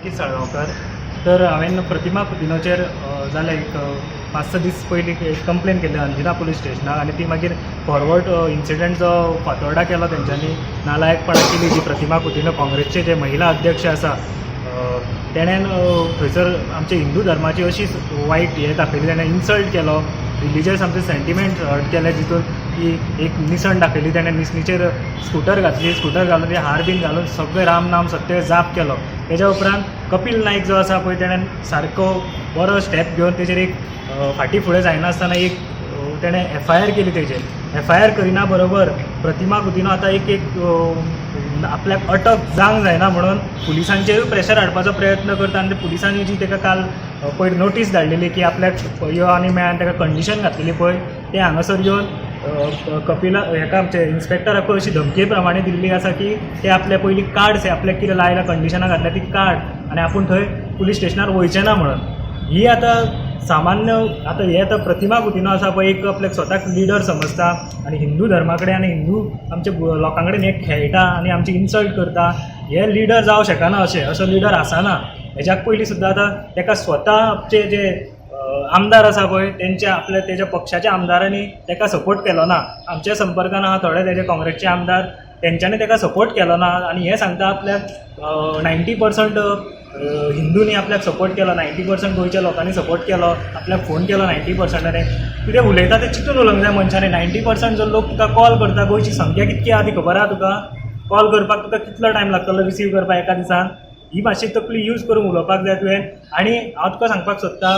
अंकित साळगांवकर. तर हांवें प्रतिमा कुदिनोचेर जाले एक 5-6 दीस पयलीं एक कंप्लेन केली अंजुना पुलीस स्टेशनाक आनी ती मागीर फॉरवर्ड इन्सिडंट जो फातोर्डा केलो तेंच्यांनी नालायकपणां केली. जी प्रतिमा कुदिनो काँग्रेसचे जे महिला अध्यक्ष आसा तेणेन थंयसर आमचे हिंदू धर्माची अशी वायट हे दाखयली, तेणें इन्सल्ट केलो, रिलिजियस आमचे सेंटिमेंट हर्ट केले, जितून की एक निसण दाखयली. तेणें निसणीचेर स्कूटर घातली, स्कूटर घालून ते हार बीन घालून सगळे राम नाम सत्य जाप केलो. तेज्या उपरांत कपिल नाईक जो आसा पळय तेणें सारको बरो स्टेप घेवन तेजेर एक फाटीं फुडें जायनासतना एक तेणें FIR केली. तेजेर FIR करिना बरोबर प्रतिमा कुदिनो आतां एक आपल्याक अटक जावंक जायना म्हणून पुलिसांचेरूय प्रेशर हाडपाचो प्रयत्न करता. आनी पुलिसांनी जी ताका काल पयर नोटीस धाडलेली की आपल्याक यो आनी मेळान ताका कंडिशन घातलेली पळय ते हांगासर येवन कपिला हेका आमचे इन्स्पेक्टराक अशी धमके प्रमाणे दिल्ली आसा की ते आपले पयलीं कार्ड्स आपल्याक कितें लायला कंडिशनां घातल्या ती कार्ड आनी आपूण थंय पुलीस स्टेशनार वयचें ना म्हणून. ही आतां सामान्य आतां हे आतां प्रतिमा कुदिनो आसा पळय एक आपल्याक स्वताक लिडर समजता आनी हिंदू धर्मा कडेन आनी हिंदू आमच्या लोकां कडेन हे खेळटा आनी आमची इन्सल्ट करता. हे लिडर जावं शकना, असो लिडर आसना. हेज्याक पयलीं सुद्दां आतां ताका स्वताचे जे आमदार आसा पळय तेच्या पक्षाच्या आमदारांनी ताका सपोर्ट केलो ना. आमच्या संपर्कान आहा थोडे तेजे काँग्रेसचे आमदार, तेंच्यांनी ताका सपोर्ट केलो ना आनी हे सांगता आपल्याक 90% हिंदूंनी आपल्याक सपोर्ट केलो, 90% गोंयच्या लोकांनी सपोर्ट केलो, आपल्याक फोन केलो 90%. कितें उलयता तें चिंतून उलोवंक जाय मनशांनी. 90% जो लोक तुका कॉल करता, गोंयची संख्या कितकी आहा ती खबर आहा तुका? कॉल करपाक तुका कितलो टायम लागतलो रिसीव करपाक एका दिसान? ही मातशी तकली यूज करून उलोवपाक जाय तुवें. आनी हांव तुका सांगपाक सोदतां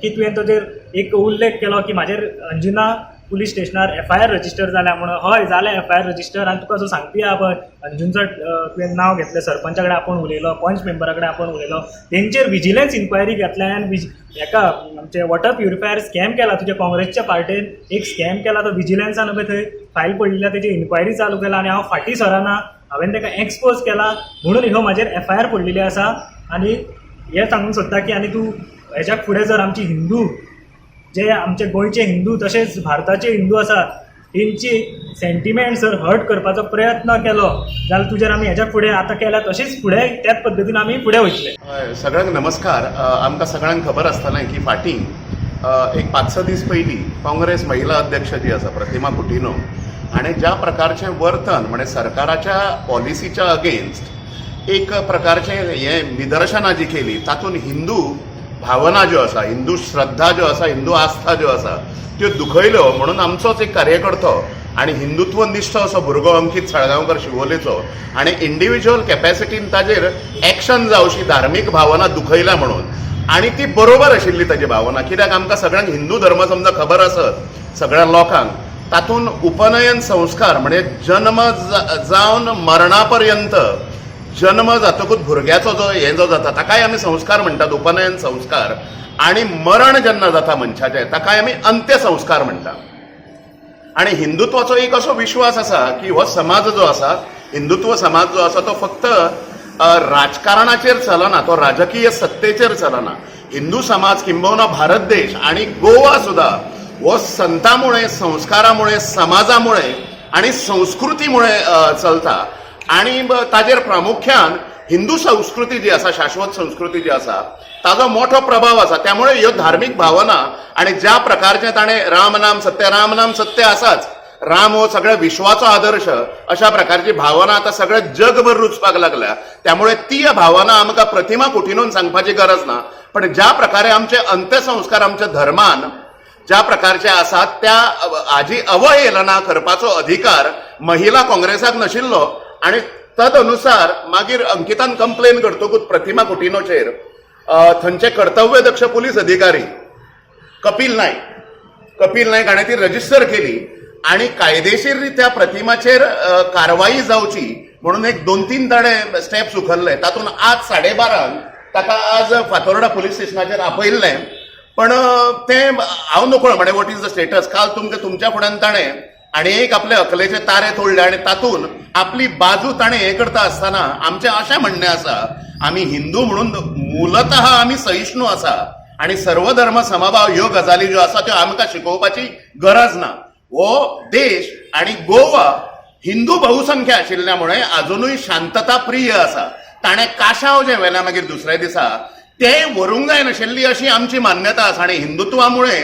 की तुवें ताजेर एक उल्लेख केलो की म्हाजेर अंजुना पुलीस स्टेशनार FIR रजिस्टर जाल्या म्हणून. हय जालें FIR रजिस्टर. आनी तुका जो सांगपी आहा पळय अंजुनचो तुवें नांव घेतलें, सरपंचा कडेन आपूण उलयलो, पंच मेंबरा कडेन आपूण उलयलो, तेंचेर विजिलन्स इन्क्वायरी घेतल्या आनी हेका आमचे वॉटर प्युरिफायर स्कॅम केला. तुज्या काँग्रेसच्या पार्टेन एक स्कॅम केला, तो विजिलन्सान पळय थंय फायल पडलेल्या तेजी इन्क्वायरी चालू केला आनी हांव फाटीं सराना, हांवें ताका एक्सपोज केला म्हणून ह्यो म्हाजेर FIR पडलेली आसा. आनी हें सांगूंक सोदता की आनी तूं हेज्या फुडें जर आमची हिंदू जे आमचे गोंयचे हिंदू तशेंच भारताचे हिंदू आसा तेंची सेंटिमेंट जर हर्ट करपाचो प्रयत्न केलो जाल्यार तुजेर आमी हेज्या फुडें आतां केल्या तशेंच फुडें त्याच पद्दतीन आमी फुडें वयतले. सगळ्यांक नमस्कार. आमकां सगळ्यांक खबर आसतलें की फाटीं एक 5-6 दीस पयलीं काँग्रेस महिला अध्यक्ष जी आसा प्रतिमा कुदिनो हाणें ज्या प्रकारचें वर्तन म्हणजे सरकाराच्या पॉलिसीच्या अगेन्स्ट एक प्रकारचें हें निदर्शनां जी केली तातूंत हिंदू भावना ज्यो आसा, हिंदू श्रद्धा ज्यो आसा, हिंदू आस्था ज्यो आसा त्यो दुखयल्यो म्हणून आमचोच एक कार्यकर्तो आनी हिंदुत्व निश्ठ असो भुरगो अंकीत साळगांवकर शिवोलेचो आनी इंडिव्हिज्युअल कॅपॅसिटीन ताजेर एक्शन जावची धार्मीक भावना दुखयल्या म्हणून. आनी ती बरोबर आशिल्ली ताजी भावना. कित्याक आमकां सगळ्यांक हिंदू धर्म समजा खबर आसत सगळ्या लोकांक, तातूंत उपनयन संस्कार म्हणजे जन्म जावन मरणा पर्यंत जन्म जातकूच भुरग्याचो जो हे जो जाता ताकाय आमी संस्कार म्हणटात, उपनयन संस्कार. आनी मरण जेन्ना जाता मनशाचें ताकाय आमी अंत्यसंस्कार म्हणटा. आनी हिंदुत्वाचो एक असो विश्वास आसा की हो समाज जो आसा, हिंदुत्व समाज जो आसा तो फक्त राजकारणाचेर चलना, तो राजकीय सत्तेचेर चलना. हिंदू समाज किंबहुना भारत देश आणि गोवा सुद्धा हो संतांमुळे, संस्कारामुळे, समाजामुळे आणि संस्कृतीमुळे चलता. आणि ताजेर प्रामुख्यान हिंदू संस्कृती जी आसा, शाश्वत संस्कृती जी आसा ताजो मोठो प्रभाव आसा. त्यामुळे ह्यो धार्मीक भावना आणि ज्या प्रकारचे ताणें राम नाम सत्य आसाच, राम हो सगळ्या विश्वाचो आदर्श, अशा प्रकारची भावना आता सगळ्या जगभर रुचपाक लागल्या. त्यामुळे ती भावना आमकां प्रतिमा कुदिनोन सांगपाची गरज ना, पण ज्या प्रकारे आमचे अंत्यसंस्कार आमच्या धर्मान ज्या प्रकारचे आसात त्या हाजी अवहेलना करपाचो अधिकार महिला काँग्रेसाक नाशिल्लो. आणि तद अनुसार मागीर अंकितान कंप्लेन करतकूच प्रतिमा कुदिनोचेर थंयचे कर्तव्यदक्ष पुलीस अधिकारी कपिल नाईक हाणें ती रजिस्टर केली आणि कायदेशीररित्या प्रतिमाचेर कारवाई जावची म्हणून एक 2-3 ताणें स्टेप्स उखल्ले. तातूंत आज 12:30 ताका आज फातोर्डा पुलीस स्टेशनाचेर आपयल्लें. पण तें हांव नकळो म्हणजे वॉट इज द स्टेटस. काल तुमच्या फुड्यान ताणें आणि एक आपले अकलेचे तारे तोडले आणि तातूंत आपली बाजू ताणें हे करता आसतना आमचें अशें म्हणणें आसा, आमी हिंदू म्हणून मूलतः आमी सहिष्णू आसा आणि सर्व धर्म समभाव ह्यो गजाली ज्यो आसा त्यो आमकां शिकोवपाची गरज ना. हो देश आणि गोवा हिंदू बहुसंख्या आशिल्ल्यामुळे अजूनही शांतता प्रिय आसा. ताणें काशाव जें व्हेलें मागीर दुसऱ्या दिसा तें व्हरूंक जाय नाशिल्ली अशी आमची मान्यता आसा आनी हिंदुत्वामुळे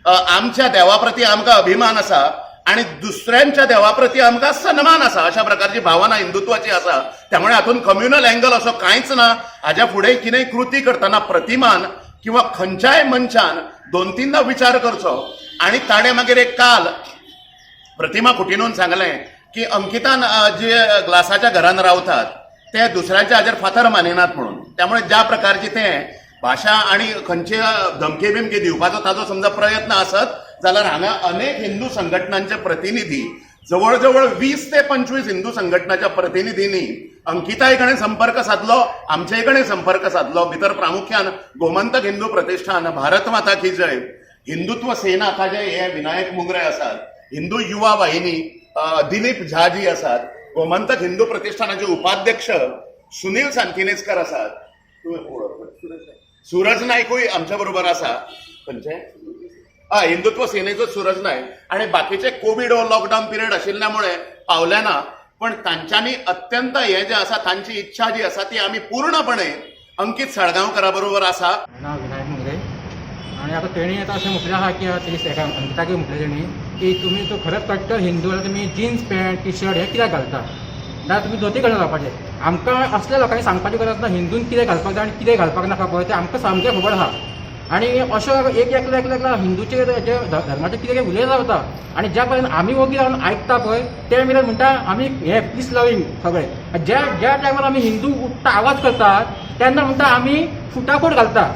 आमच्या देवा प्रती आमकां अभिमान आसा आणि दुसऱ्यांच्या देवा प्रती आमकां सन्मान आसा अशा प्रकारची भावना हिंदुत्वाची आसा त्यामुळे हातूंत कम्युनल एंगल असो कांयच ना हाज्या फुडें कितेंय कृती करतना प्रतिमान किंवा खंयच्याय मनशान 2-3दा विचार करचो आणि ताणें मागीर एक काल प्रतिमा खुटिनून सांगलें की अंकितान जे ग्लासाच्या घरान रावतात ते दुसऱ्याच्या हाजेर फातर मानिनात म्हणून त्यामुळे ज्या प्रकारचे ते भाशा आणि खंयचे धमके बिमके दिवपाचो ताजो समजा प्रयत्न आसत जाल्यार हांगा अनेक हिंदू संघटनांचे प्रतिनिधी जवळ 20 ते 25 हिंदू संघटनाच्या प्रतिनिधींनी अंकिताय कडेन संपर्क साधलो आमचे कडेन संपर्क साधलो भितर प्रामुख्यान गोमंतक हिंदू प्रतिष्ठान भारत माता की जय हिंदुत्व सेना ताजे हे विनायक मुंगरे आसात हिंदू युवा वाहिनी दिलीप झा जी आसात गोमंतक हिंदू प्रतिष्ठानाचे उपाध्यक्ष सुनील सांतिनेजकर आसात सूरज नायकूय आमच्या बरोबर आसा खंयचे हिंदुत्व सेनेचो सूरज नायक आणि बाकीचे कोविड लॉकडाऊन पिरियड आशिल्ल्यामुळे पावले ना पण तांच्यांनी अत्यंत हे जे आसा तांची इच्छा जी आसा ती आम्ही पूर्णपणे अंकित साळगांवकरा बरोबर आसा नाव विनायक मुंगरे आणि आता तेणी आता अशें म्हटलें आहा की तेणी अंकिताक म्हटलें तेणी की तुमी तो खरेंच कट्टर हिंदू जाल्यार तुमी जीन्स पॅन्ट टी शर्ट हे कित्याक घालता ना तुमी धोती घालून रावपाचें आमकां असल्या लोकांनी सांगपाची गरज ना हिंदून कितें घालपाक जाय आनी कितें घालपाक नाका पळय तें आमकां सामकें खबर आहा आणि अशो एक एकल्या हिंदूचे जे धर्माचे कितें उलय रावता आणि ज्या पर्यंत आमी वगी रावन आयकता पळय ते मेरेन म्हणटा आमी हे पीस लवींग सगळे ज्या टायमार आमी हिंदू उठ्ठा आवाज करतात तेन्ना म्हणटा आमी फुटाफूट घालता